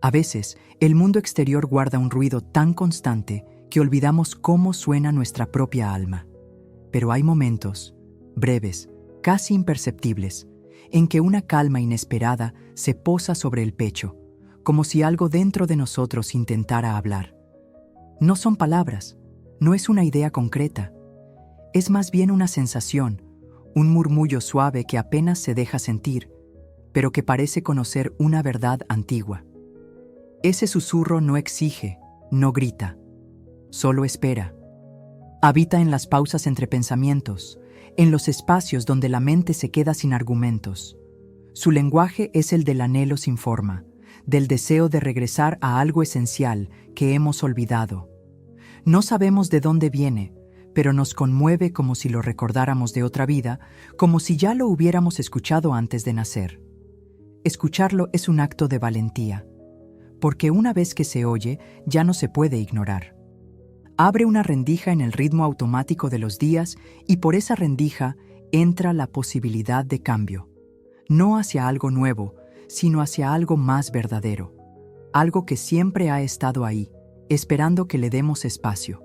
A veces, el mundo exterior guarda un ruido tan constante que olvidamos cómo suena nuestra propia alma. Pero hay momentos, breves, casi imperceptibles, en que una calma inesperada se posa sobre el pecho, como si algo dentro de nosotros intentara hablar. No son palabras, no es una idea concreta, es más bien una sensación, un murmullo suave que apenas se deja sentir, pero que parece conocer una verdad antigua. Ese susurro no exige, no grita, solo espera. Habita en las pausas entre pensamientos, en los espacios donde la mente se queda sin argumentos. Su lenguaje es el del anhelo sin forma, del deseo de regresar a algo esencial que hemos olvidado. No sabemos de dónde viene, pero nos conmueve como si lo recordáramos de otra vida, como si ya lo hubiéramos escuchado antes de nacer. Escucharlo es un acto de valentía, porque una vez que se oye, ya no se puede ignorar. Abre una rendija en el ritmo automático de los días y por esa rendija entra la posibilidad de cambio, no hacia algo nuevo, sino hacia algo más verdadero, algo que siempre ha estado ahí, esperando que le demos espacio.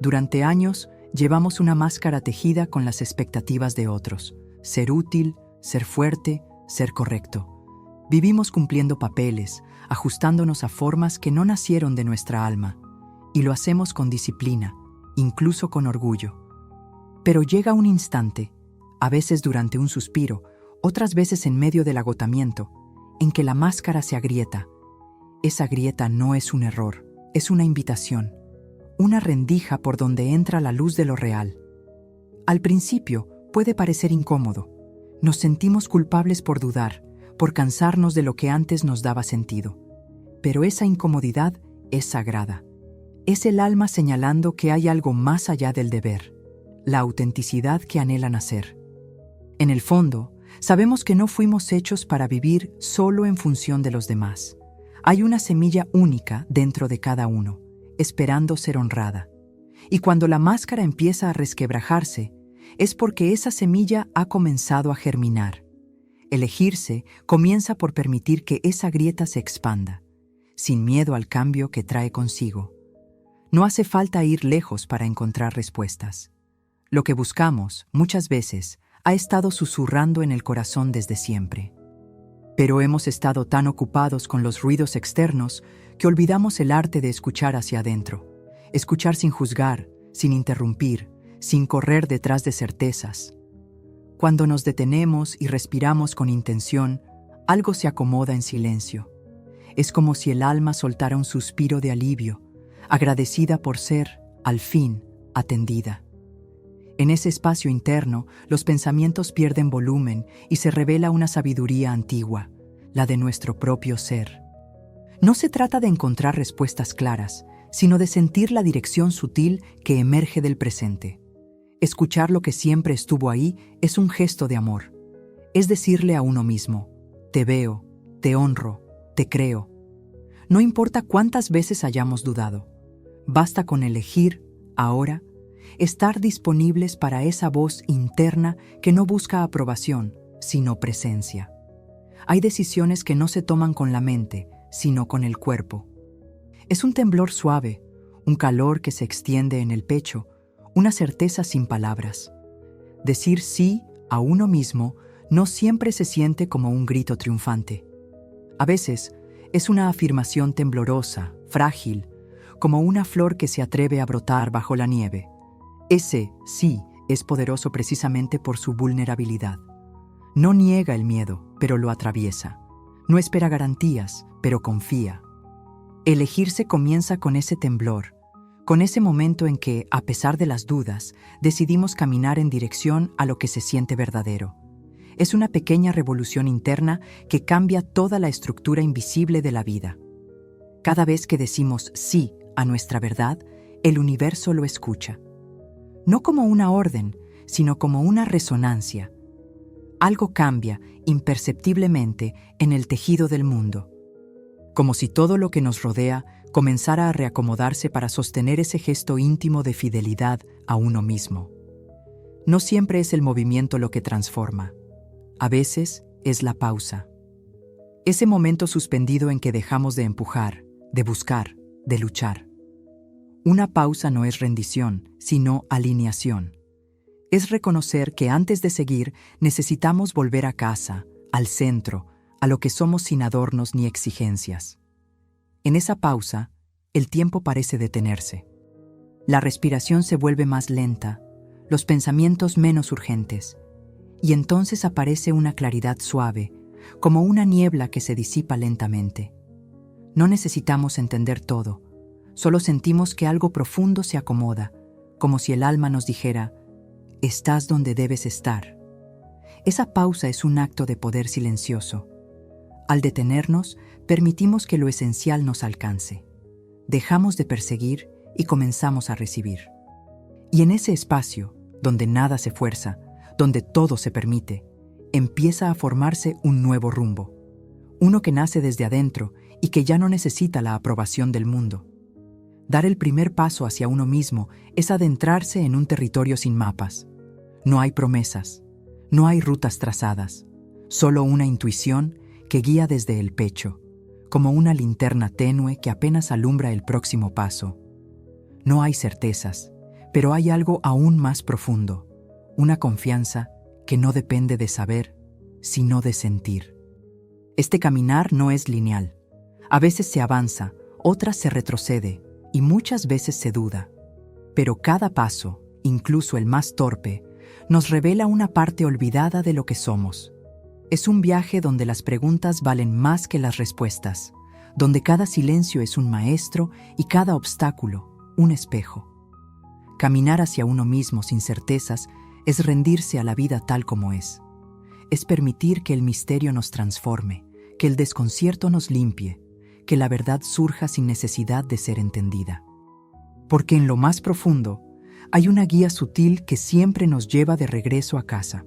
Durante años, llevamos una máscara tejida con las expectativas de otros, ser útil, ser fuerte, ser correcto. Vivimos cumpliendo papeles, ajustándonos a formas que no nacieron de nuestra alma, y lo hacemos con disciplina, incluso con orgullo. Pero llega un instante, a veces durante un suspiro, otras veces en medio del agotamiento, en que la máscara se agrieta. Esa grieta no es un error, es una invitación, una rendija por donde entra la luz de lo real. Al principio puede parecer incómodo. Nos sentimos culpables por dudar, por cansarnos de lo que antes nos daba sentido. Pero esa incomodidad es sagrada. Es el alma señalando que hay algo más allá del deber, la autenticidad que anhela nacer. En el fondo, sabemos que no fuimos hechos para vivir solo en función de los demás. Hay una semilla única dentro de cada uno, esperando ser honrada. Y cuando la máscara empieza a resquebrajarse, es porque esa semilla ha comenzado a germinar. Elegirse comienza por permitir que esa grieta se expanda, sin miedo al cambio que trae consigo. No hace falta ir lejos para encontrar respuestas. Lo que buscamos, muchas veces, ha estado susurrando en el corazón desde siempre. Pero hemos estado tan ocupados con los ruidos externos que olvidamos el arte de escuchar hacia adentro. Escuchar sin juzgar, sin interrumpir, sin correr detrás de certezas. Cuando nos detenemos y respiramos con intención, algo se acomoda en silencio. Es como si el alma soltara un suspiro de alivio, agradecida por ser, al fin, atendida. En ese espacio interno, los pensamientos pierden volumen y se revela una sabiduría antigua, la de nuestro propio ser. No se trata de encontrar respuestas claras, sino de sentir la dirección sutil que emerge del presente. Escuchar lo que siempre estuvo ahí es un gesto de amor. Es decirle a uno mismo, te veo, te honro, te creo. No importa cuántas veces hayamos dudado. Basta con elegir, ahora, estar disponibles para esa voz interna que no busca aprobación, sino presencia. Hay decisiones que no se toman con la mente, sino con el cuerpo. Es un temblor suave, un calor que se extiende en el pecho, una certeza sin palabras. Decir sí a uno mismo no siempre se siente como un grito triunfante. A veces es una afirmación temblorosa, frágil, como una flor que se atreve a brotar bajo la nieve. Ese sí es poderoso precisamente por su vulnerabilidad. No niega el miedo, pero lo atraviesa. No espera garantías, pero confía. Elegirse comienza con ese temblor, con ese momento en que, a pesar de las dudas, decidimos caminar en dirección a lo que se siente verdadero. Es una pequeña revolución interna que cambia toda la estructura invisible de la vida. Cada vez que decimos sí a nuestra verdad, el universo lo escucha. No como una orden, sino como una resonancia. Algo cambia imperceptiblemente en el tejido del mundo. Como si todo lo que nos rodea comenzara a reacomodarse para sostener ese gesto íntimo de fidelidad a uno mismo. No siempre es el movimiento lo que transforma. A veces es la pausa. Ese momento suspendido en que dejamos de empujar, de buscar, de luchar. Una pausa no es rendición, sino alineación. Es reconocer que antes de seguir necesitamos volver a casa, al centro, a lo que somos sin adornos ni exigencias. En esa pausa, el tiempo parece detenerse. La respiración se vuelve más lenta, los pensamientos menos urgentes, y entonces aparece una claridad suave, como una niebla que se disipa lentamente. No necesitamos entender todo, solo sentimos que algo profundo se acomoda, como si el alma nos dijera: estás donde debes estar. Esa pausa es un acto de poder silencioso. Al detenernos, permitimos que lo esencial nos alcance. Dejamos de perseguir y comenzamos a recibir. Y en ese espacio, donde nada se fuerza, donde todo se permite, empieza a formarse un nuevo rumbo. Uno que nace desde adentro y que ya no necesita la aprobación del mundo. Dar el primer paso hacia uno mismo es adentrarse en un territorio sin mapas. No hay promesas, no hay rutas trazadas, solo una intuición que guía desde el pecho, como una linterna tenue que apenas alumbra el próximo paso. No hay certezas, pero hay algo aún más profundo, una confianza que no depende de saber, sino de sentir. Este caminar no es lineal. A veces se avanza, otras se retrocede y muchas veces se duda. Pero cada paso, incluso el más torpe, nos revela una parte olvidada de lo que somos. Es un viaje donde las preguntas valen más que las respuestas, donde cada silencio es un maestro y cada obstáculo un espejo. Caminar hacia uno mismo sin certezas es rendirse a la vida tal como es. Es permitir que el misterio nos transforme, que el desconcierto nos limpie, que la verdad surja sin necesidad de ser entendida. Porque en lo más profundo hay una guía sutil que siempre nos lleva de regreso a casa.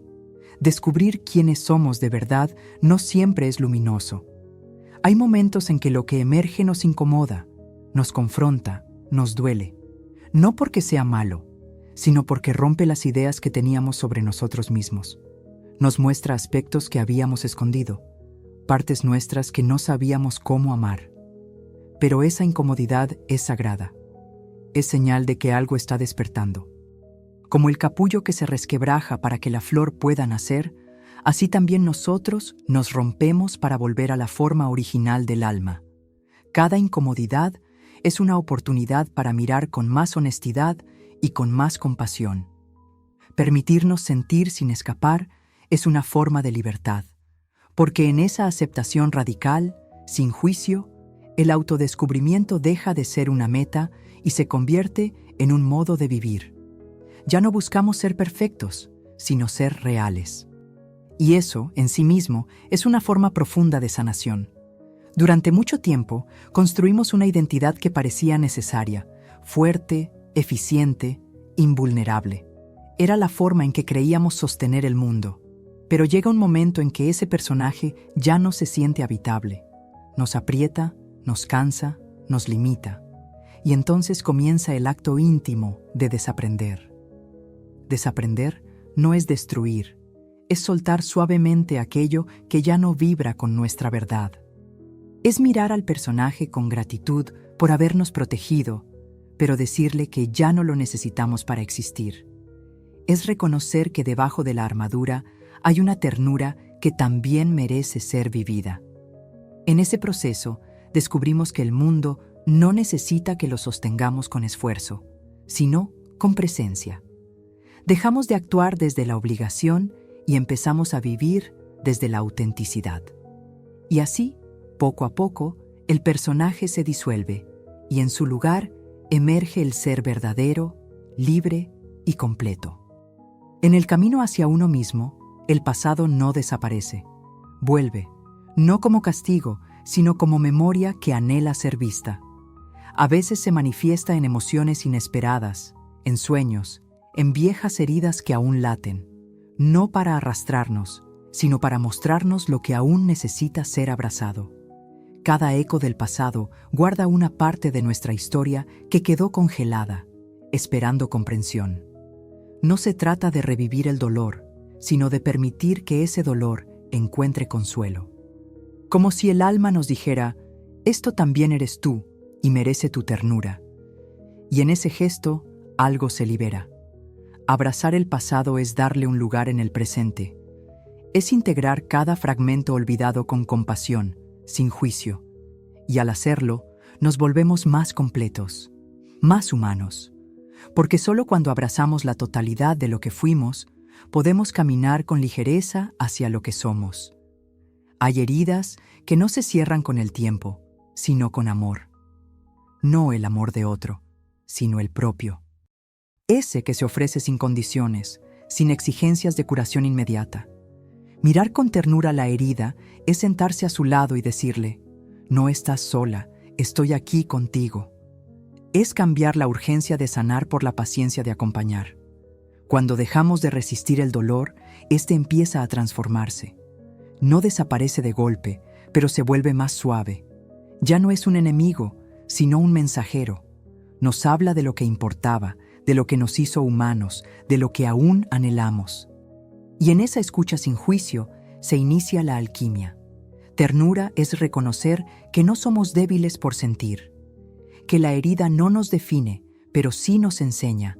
Descubrir quiénes somos de verdad no siempre es luminoso. Hay momentos en que lo que emerge nos incomoda, nos confronta, nos duele. No porque sea malo, sino porque rompe las ideas que teníamos sobre nosotros mismos. Nos muestra aspectos que habíamos escondido, partes nuestras que no sabíamos cómo amar. Pero esa incomodidad es sagrada. Es señal de que algo está despertando. Como el capullo que se resquebraja para que la flor pueda nacer, así también nosotros nos rompemos para volver a la forma original del alma. Cada incomodidad es una oportunidad para mirar con más honestidad y con más compasión. Permitirnos sentir sin escapar es una forma de libertad, porque en esa aceptación radical, sin juicio, el autodescubrimiento deja de ser una meta y se convierte en un modo de vivir. Ya no buscamos ser perfectos, sino ser reales. Y eso, en sí mismo, es una forma profunda de sanación. Durante mucho tiempo, construimos una identidad que parecía necesaria, fuerte, eficiente, invulnerable. Era la forma en que creíamos sostener el mundo. Pero llega un momento en que ese personaje ya no se siente habitable. Nos aprieta, nos cansa, nos limita. Y entonces comienza el acto íntimo de desaprender. Desaprender no es destruir, es soltar suavemente aquello que ya no vibra con nuestra verdad. Es mirar al personaje con gratitud por habernos protegido, pero decirle que ya no lo necesitamos para existir. Es reconocer que debajo de la armadura hay una ternura que también merece ser vivida. En ese proceso, descubrimos que el mundo no necesita que lo sostengamos con esfuerzo, sino con presencia. Dejamos de actuar desde la obligación y empezamos a vivir desde la autenticidad. Y así, poco a poco, el personaje se disuelve y en su lugar emerge el ser verdadero, libre y completo. En el camino hacia uno mismo, el pasado no desaparece. Vuelve, no como castigo, sino como memoria que anhela ser vista. A veces se manifiesta en emociones inesperadas, en sueños, en viejas heridas que aún laten, no para arrastrarnos, sino para mostrarnos lo que aún necesita ser abrazado. Cada eco del pasado guarda una parte de nuestra historia que quedó congelada, esperando comprensión. No se trata de revivir el dolor, sino de permitir que ese dolor encuentre consuelo. como si el alma nos dijera, esto también eres tú y merece tu ternura. Y en ese gesto, algo se libera. Abrazar el pasado es darle un lugar en el presente. Es integrar cada fragmento olvidado con compasión, sin juicio. Y al hacerlo, nos volvemos más completos, más humanos. Porque solo cuando abrazamos la totalidad de lo que fuimos, podemos caminar con ligereza hacia lo que somos. Hay heridas que no se cierran con el tiempo, sino con amor. No el amor de otro, sino el propio. Ese que se ofrece sin condiciones, sin exigencias de curación inmediata. Mirar con ternura la herida es sentarse a su lado y decirle, no estás sola, estoy aquí contigo. Es cambiar la urgencia de sanar por la paciencia de acompañar. Cuando dejamos de resistir el dolor, este empieza a transformarse. No desaparece de golpe, pero se vuelve más suave. Ya no es un enemigo, sino un mensajero. Nos habla de lo que importaba, de lo que nos hizo humanos, de lo que aún anhelamos. Y en esa escucha sin juicio se inicia la alquimia. Ternura es reconocer que no somos débiles por sentir, que la herida no nos define, pero sí nos enseña,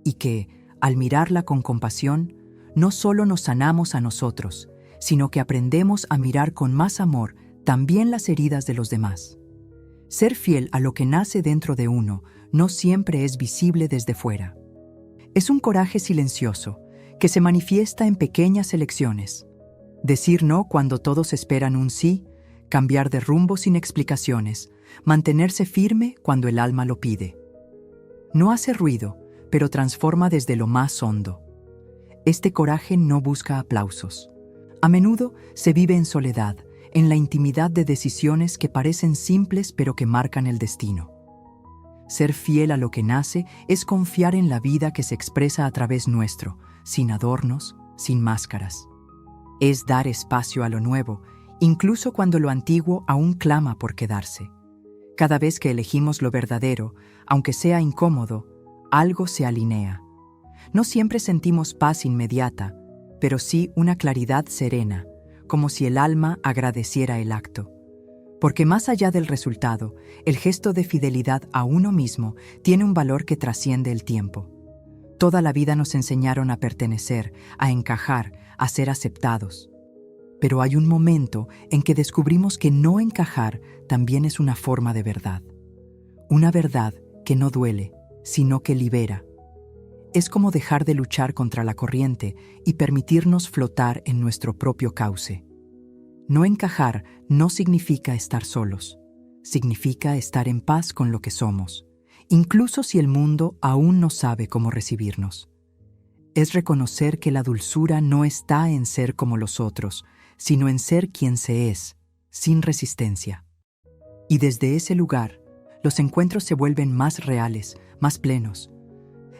y que, al mirarla con compasión, no solo nos sanamos a nosotros, sino que aprendemos a mirar con más amor también las heridas de los demás. Ser fiel a lo que nace dentro de uno no siempre es visible desde fuera. Es un coraje silencioso que se manifiesta en pequeñas elecciones. Decir no cuando todos esperan un sí, cambiar de rumbo sin explicaciones, mantenerse firme cuando el alma lo pide. No hace ruido, pero transforma desde lo más hondo. Este coraje no busca aplausos. A menudo se vive en soledad, en la intimidad de decisiones que parecen simples pero que marcan el destino. Ser fiel a lo que nace es confiar en la vida que se expresa a través nuestro, sin adornos, sin máscaras. Es dar espacio a lo nuevo, incluso cuando lo antiguo aún clama por quedarse. Cada vez que elegimos lo verdadero, aunque sea incómodo, algo se alinea. No siempre sentimos paz inmediata, pero sí una claridad serena, como si el alma agradeciera el acto. Porque más allá del resultado, el gesto de fidelidad a uno mismo tiene un valor que trasciende el tiempo. Toda la vida nos enseñaron a pertenecer, a encajar, a ser aceptados. Pero hay un momento en que descubrimos que no encajar también es una forma de verdad. Una verdad que no duele, sino que libera. Es como dejar de luchar contra la corriente y permitirnos flotar en nuestro propio cauce. No encajar no significa estar solos, significa estar en paz con lo que somos, incluso si el mundo aún no sabe cómo recibirnos. Es reconocer que la dulzura no está en ser como los otros, sino en ser quien se es, sin resistencia. Y desde ese lugar, los encuentros se vuelven más reales, más plenos.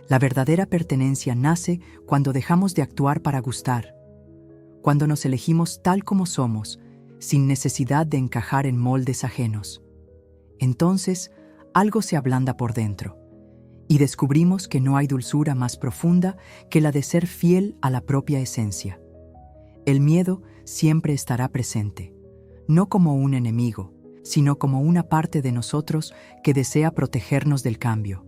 La verdadera pertenencia nace cuando dejamos de actuar para gustar, cuando nos elegimos tal como somos, sin necesidad de encajar en moldes ajenos. Entonces, algo se ablanda por dentro, y descubrimos que no hay dulzura más profunda que la de ser fiel a la propia esencia. El miedo siempre estará presente, no como un enemigo, sino como una parte de nosotros que desea protegernos del cambio.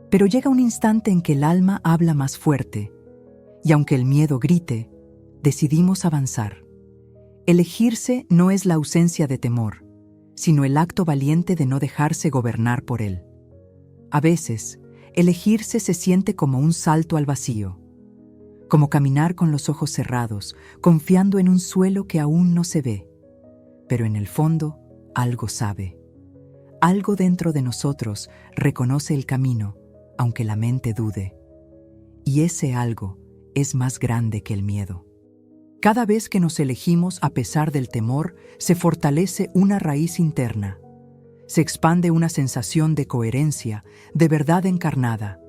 Pero llega un instante en que el alma habla más fuerte, y aunque el miedo grite, decidimos avanzar. Elegirse no es la ausencia de temor, sino el acto valiente de no dejarse gobernar por él. A veces, elegirse se siente como un salto al vacío, como caminar con los ojos cerrados, confiando en un suelo que aún no se ve. Pero en el fondo, algo sabe. Algo dentro de nosotros reconoce el camino, aunque la mente dude. Y ese algo es más grande que el miedo. Cada vez que nos elegimos a pesar del temor, se fortalece una raíz interna. Se expande una sensación de coherencia, de verdad encarnada.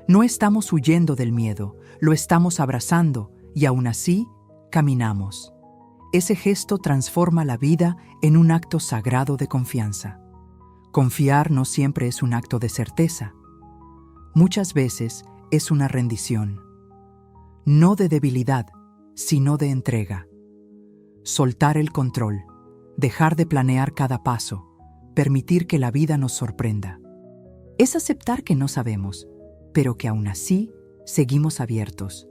No estamos huyendo del miedo, lo estamos abrazando y aún así caminamos. Ese gesto transforma la vida en un acto sagrado de confianza. Confiar no siempre es un acto de certeza. Muchas veces es una rendición. No de debilidad, sino de entrega. Soltar el control, dejar de planear cada paso, permitir que la vida nos sorprenda. Es aceptar que no sabemos, pero que aún así seguimos abiertos.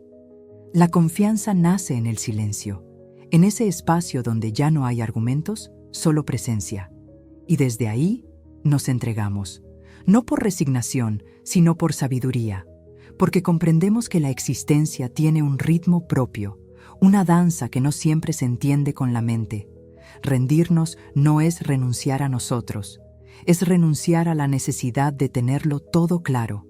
La confianza nace en el silencio, en ese espacio donde ya no hay argumentos, solo presencia. Y desde ahí nos entregamos, no por resignación, sino por sabiduría, porque comprendemos que la existencia tiene un ritmo propio, una danza que no siempre se entiende con la mente. Rendirnos no es renunciar a nosotros, es renunciar a la necesidad de tenerlo todo claro.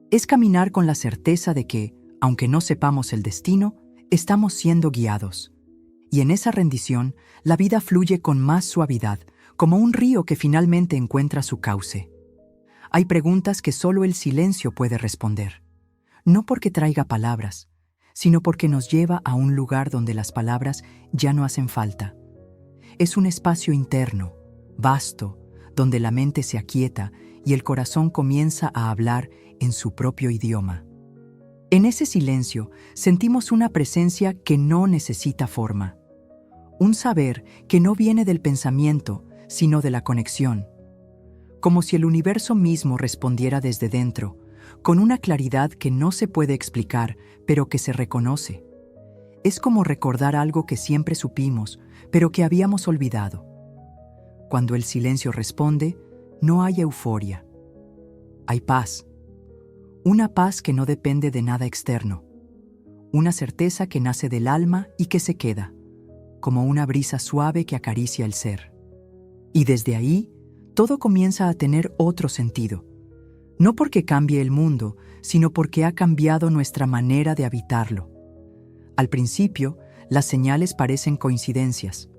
Es caminar con la certeza de que, aunque no sepamos el destino, estamos siendo guiados. Y en esa rendición, la vida fluye con más suavidad, como un río que finalmente encuentra su cauce. Hay preguntas que solo el silencio puede responder, no porque traiga palabras, sino porque nos lleva a un lugar donde las palabras ya no hacen falta. Es un espacio interno, vasto, donde la mente se aquieta y el corazón comienza a hablar en su propio idioma. En ese silencio sentimos una presencia que no necesita forma, un saber que no viene del pensamiento, sino de la conexión, como si el universo mismo respondiera desde dentro, con una claridad que no se puede explicar, pero que se reconoce. Es como recordar algo que siempre supimos, pero que habíamos olvidado. Cuando el silencio responde, no hay euforia. Hay paz. Una paz que no depende de nada externo. Una certeza que nace del alma y que se queda, como una brisa suave que acaricia el ser. Y desde ahí, todo comienza a tener otro sentido. No porque cambie el mundo, sino porque ha cambiado nuestra manera de habitarlo. Al principio, las señales parecen coincidencias.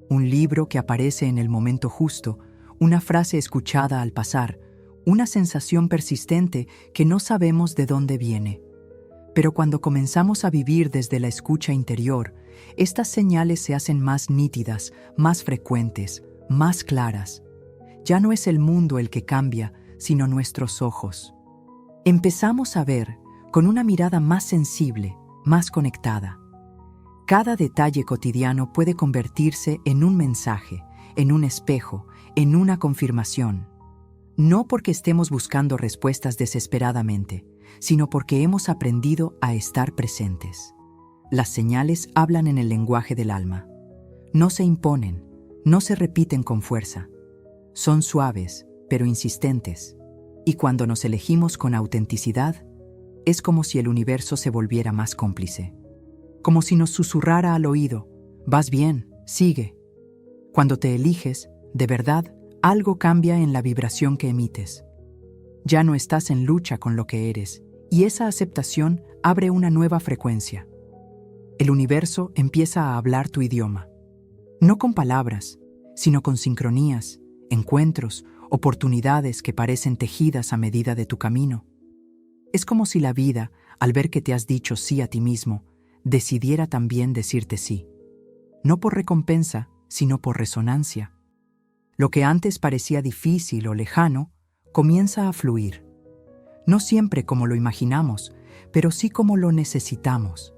Un libro que aparece en el momento justo, una frase escuchada al pasar, una sensación persistente que no sabemos de dónde viene. Pero cuando comenzamos a vivir desde la escucha interior, estas señales se hacen más nítidas, más frecuentes, más claras. Ya no es el mundo el que cambia, sino nuestros ojos. Empezamos a ver con una mirada más sensible, más conectada. Cada detalle cotidiano puede convertirse en un mensaje, en un espejo, en una confirmación. No porque estemos buscando respuestas desesperadamente, sino porque hemos aprendido a estar presentes. Las señales hablan en el lenguaje del alma. No se imponen, no se repiten con fuerza. Son suaves, pero insistentes. Y cuando nos elegimos con autenticidad, es como si el universo se volviera más cómplice. Como si nos susurrara al oído, vas bien, sigue. Cuando te eliges, de verdad, algo cambia en la vibración que emites. Ya no estás en lucha con lo que eres, y esa aceptación abre una nueva frecuencia. El universo empieza a hablar tu idioma. No con palabras, sino con sincronías, encuentros, oportunidades que parecen tejidas a medida de tu camino. Es como si la vida, al ver que te has dicho sí a ti mismo, decidiera también decirte sí. No por recompensa, sino por resonancia. Lo que antes parecía difícil o lejano, comienza a fluir. No siempre como lo imaginamos, pero sí como lo necesitamos.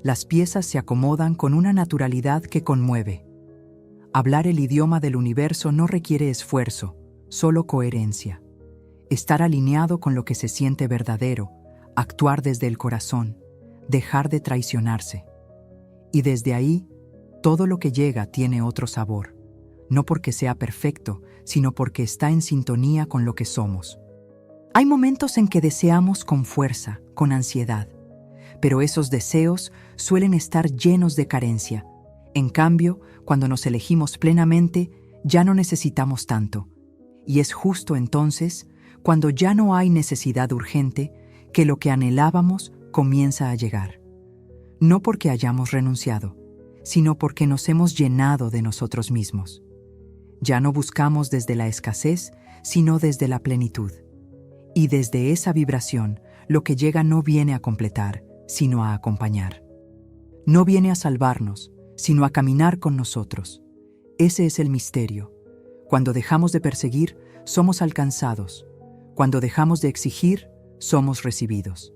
Las piezas se acomodan con una naturalidad que conmueve. Hablar el idioma del universo no requiere esfuerzo, solo coherencia. Estar alineado con lo que se siente verdadero, actuar desde el corazón, dejar de traicionarse. Y desde ahí, todo lo que llega tiene otro sabor, no porque sea perfecto, sino porque está en sintonía con lo que somos. Hay momentos en que deseamos con fuerza, con ansiedad, pero esos deseos suelen estar llenos de carencia. En cambio, cuando nos elegimos plenamente, ya no necesitamos tanto. Y es justo entonces, cuando ya no hay necesidad urgente, que lo que anhelábamos comienza a llegar. No porque hayamos renunciado, sino porque nos hemos llenado de nosotros mismos. Ya no buscamos desde la escasez, sino desde la plenitud. Y desde esa vibración, lo que llega no viene a completar, sino a acompañar. No viene a salvarnos, sino a caminar con nosotros. Ese es el misterio. Cuando dejamos de perseguir, somos alcanzados. Cuando dejamos de exigir, somos recibidos.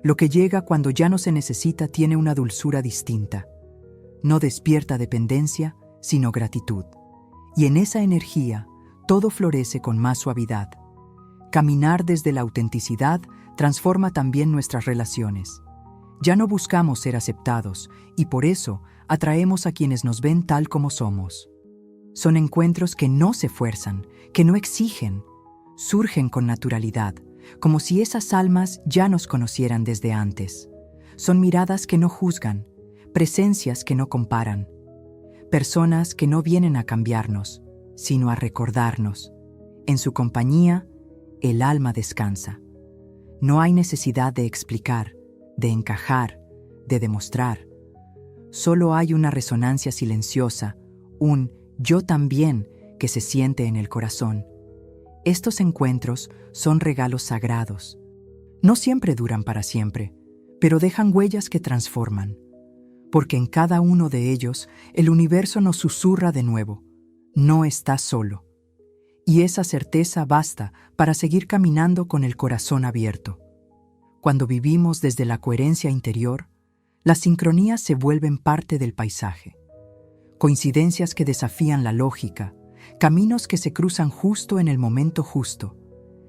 Lo que llega cuando ya no se necesita tiene una dulzura distinta. No despierta dependencia, sino gratitud. Y en esa energía, todo florece con más suavidad. Caminar desde la autenticidad transforma también nuestras relaciones. Ya no buscamos ser aceptados y por eso atraemos a quienes nos ven tal como somos. Son encuentros que no se fuerzan, que no exigen, surgen con naturalidad, como si esas almas ya nos conocieran desde antes. Son miradas que no juzgan, presencias que no comparan, personas que no vienen a cambiarnos, sino a recordarnos. En su compañía, el alma descansa. No hay necesidad de explicar, de encajar, de demostrar. Solo hay una resonancia silenciosa, un yo también que se siente en el corazón. Estos encuentros son regalos sagrados. No siempre duran para siempre, pero dejan huellas que transforman. Porque en cada uno de ellos el universo nos susurra de nuevo: no estás solo. Y esa certeza basta para seguir caminando con el corazón abierto. Cuando vivimos desde la coherencia interior, las sincronías se vuelven parte del paisaje. Coincidencias que desafían la lógica, caminos que se cruzan justo en el momento justo,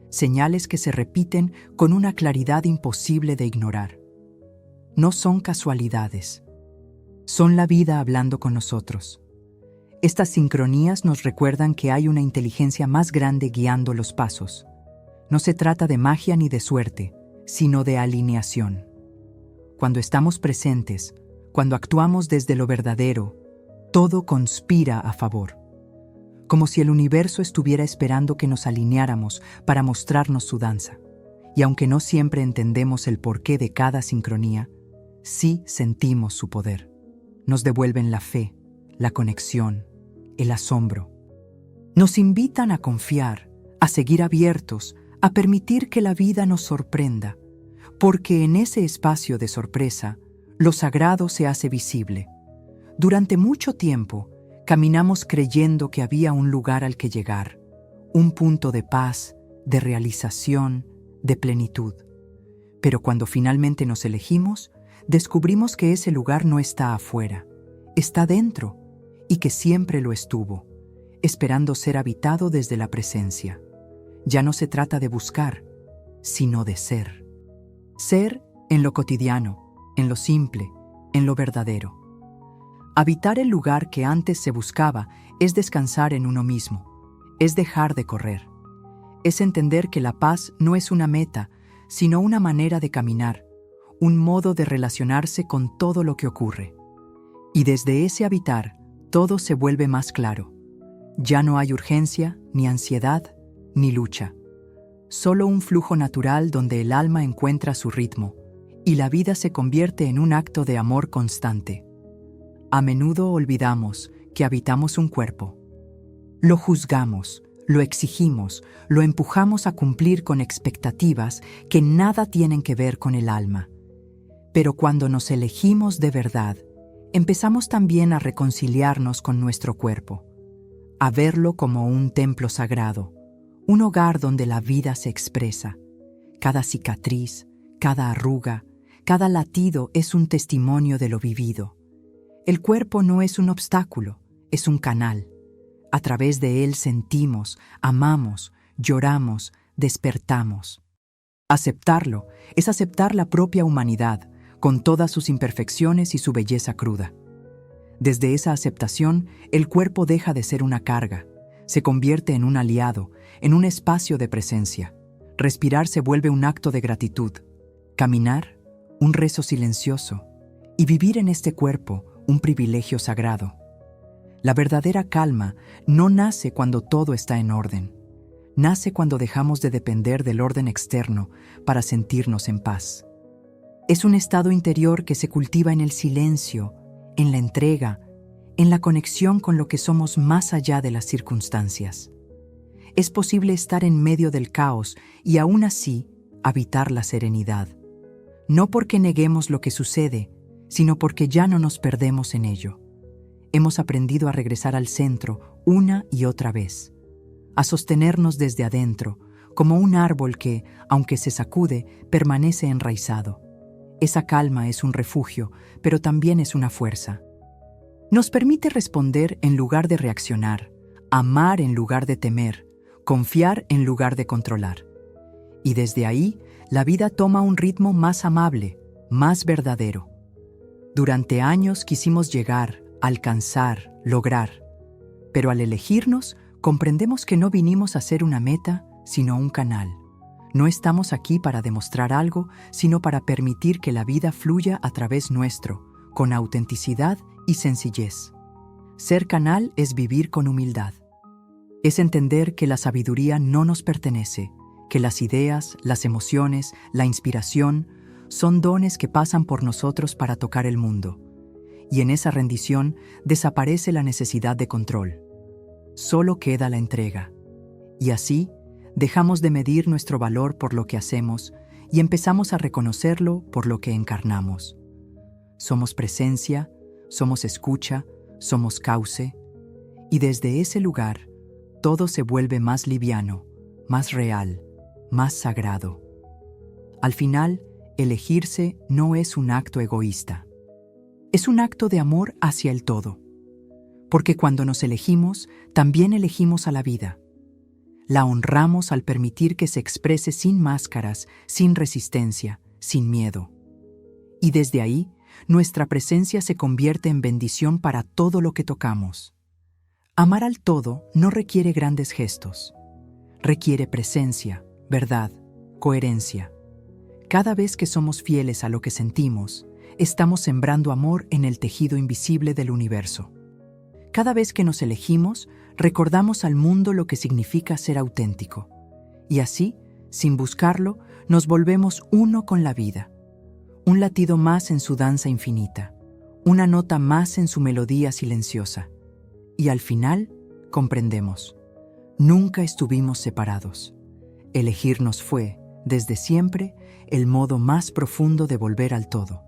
señales que se repiten con una claridad imposible de ignorar. No son casualidades, son la vida hablando con nosotros. Estas sincronías nos recuerdan que hay una inteligencia más grande guiando los pasos. No se trata de magia ni de suerte, sino de alineación. Cuando estamos presentes, cuando actuamos desde lo verdadero, todo conspira a favor. Como si el universo estuviera esperando que nos alineáramos para mostrarnos su danza. Y aunque no siempre entendemos el porqué de cada sincronía, sí sentimos su poder. Nos devuelven la fe, la conexión, el asombro. Nos invitan a confiar, a seguir abiertos, a permitir que la vida nos sorprenda, porque en ese espacio de sorpresa, lo sagrado se hace visible. Durante mucho tiempo, caminamos creyendo que había un lugar al que llegar, un punto de paz, de realización, de plenitud. Pero cuando finalmente nos elegimos, descubrimos que ese lugar no está afuera, está dentro, y que siempre lo estuvo, esperando ser habitado desde la presencia. Ya no se trata de buscar, sino de ser. Ser en lo cotidiano, en lo simple, en lo verdadero. Habitar el lugar que antes se buscaba es descansar en uno mismo, es dejar de correr. Es entender que la paz no es una meta, sino una manera de caminar, un modo de relacionarse con todo lo que ocurre. Y desde ese habitar, todo se vuelve más claro. Ya no hay urgencia, ni ansiedad, ni lucha. Solo un flujo natural donde el alma encuentra su ritmo y la vida se convierte en un acto de amor constante. A menudo olvidamos que habitamos un cuerpo. Lo juzgamos, lo exigimos, lo empujamos a cumplir con expectativas que nada tienen que ver con el alma. Pero cuando nos elegimos de verdad, empezamos también a reconciliarnos con nuestro cuerpo, a verlo como un templo sagrado, un hogar donde la vida se expresa. Cada cicatriz, cada arruga, cada latido es un testimonio de lo vivido. El cuerpo no es un obstáculo, es un canal. A través de él sentimos, amamos, lloramos, despertamos. Aceptarlo es aceptar la propia humanidad, con todas sus imperfecciones y su belleza cruda. Desde esa aceptación, el cuerpo deja de ser una carga, se convierte en un aliado, en un espacio de presencia. Respirar se vuelve un acto de gratitud, caminar, un rezo silencioso, y vivir en este cuerpo, un privilegio sagrado. La verdadera calma no nace cuando todo está en orden. Nace cuando dejamos de depender del orden externo para sentirnos en paz. Es un estado interior que se cultiva en el silencio, en la entrega, en la conexión con lo que somos más allá de las circunstancias. Es posible estar en medio del caos y aún así habitar la serenidad. No porque neguemos lo que sucede, sino porque ya no nos perdemos en ello. Hemos aprendido a regresar al centro una y otra vez, a sostenernos desde adentro, como un árbol que, aunque se sacude, permanece enraizado. Esa calma es un refugio, pero también es una fuerza. Nos permite responder en lugar de reaccionar, amar en lugar de temer, confiar en lugar de controlar. Y desde ahí, la vida toma un ritmo más amable, más verdadero. Durante años quisimos llegar, alcanzar, lograr. Pero al elegirnos, comprendemos que no vinimos a ser una meta, sino un canal. No estamos aquí para demostrar algo, sino para permitir que la vida fluya a través nuestro, con autenticidad y sencillez. Ser canal es vivir con humildad. Es entender que la sabiduría no nos pertenece, que las ideas, las emociones, la inspiración son dones que pasan por nosotros para tocar el mundo. Y en esa rendición desaparece la necesidad de control. Solo queda la entrega. Y así, dejamos de medir nuestro valor por lo que hacemos y empezamos a reconocerlo por lo que encarnamos. Somos presencia, somos escucha, somos cauce, y desde ese lugar, todo se vuelve más liviano, más real, más sagrado. Al final, elegirse no es un acto egoísta. Es un acto de amor hacia el todo. Porque cuando nos elegimos, también elegimos a la vida. La honramos al permitir que se exprese sin máscaras, sin resistencia, sin miedo. Y desde ahí, nuestra presencia se convierte en bendición para todo lo que tocamos. Amar al todo no requiere grandes gestos. Requiere presencia, verdad, coherencia. Cada vez que somos fieles a lo que sentimos, estamos sembrando amor en el tejido invisible del universo. Cada vez que nos elegimos, recordamos al mundo lo que significa ser auténtico. Y así, sin buscarlo, nos volvemos uno con la vida. Un latido más en su danza infinita, una nota más en su melodía silenciosa. Y al final, comprendemos. Nunca estuvimos separados. Elegirnos fue, desde siempre, el modo más profundo de volver al todo.